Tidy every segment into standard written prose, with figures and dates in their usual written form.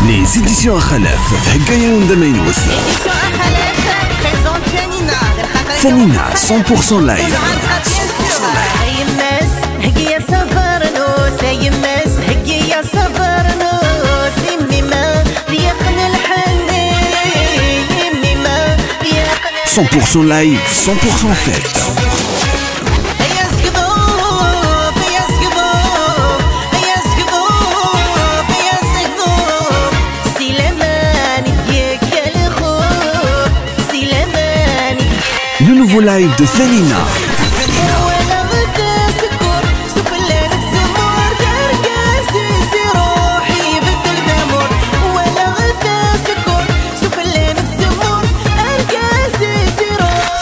Les éditions Khalaf, Hekaya Ndamaynous. Fanina, 100% live. « 100% live, 100% fête. » Le nouveau live de Fanina.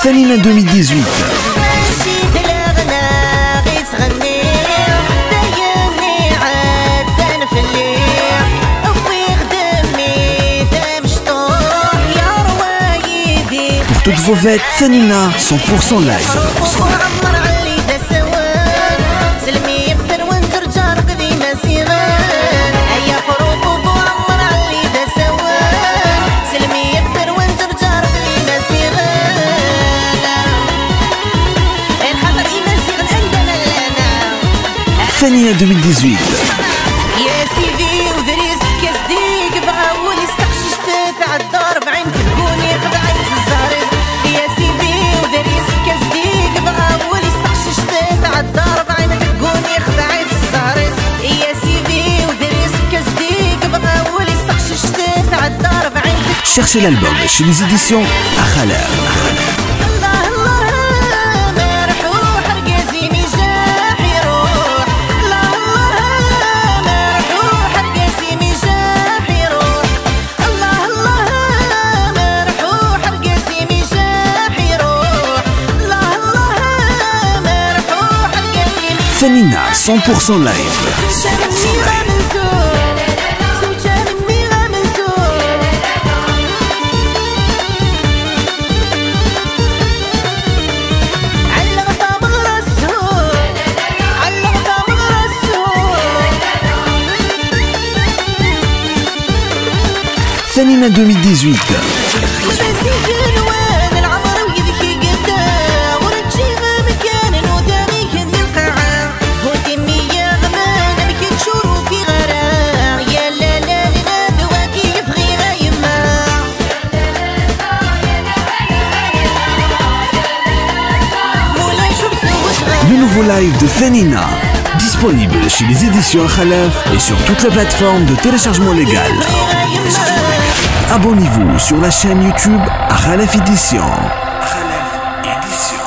Fanina 2018. Pour toutes vos fêtes, Fanina 100% live. Fanina 2018. Cherchez l'album chez les éditions Khalaf. Fanina 100% live. Fanina 2018. Le nouveau live de Fanina, disponible chez les éditions Khalaf et sur toutes les plateformes de téléchargement légal. Abonnez-vous sur la chaîne YouTube Khalaf Édition. Khalaf Édition.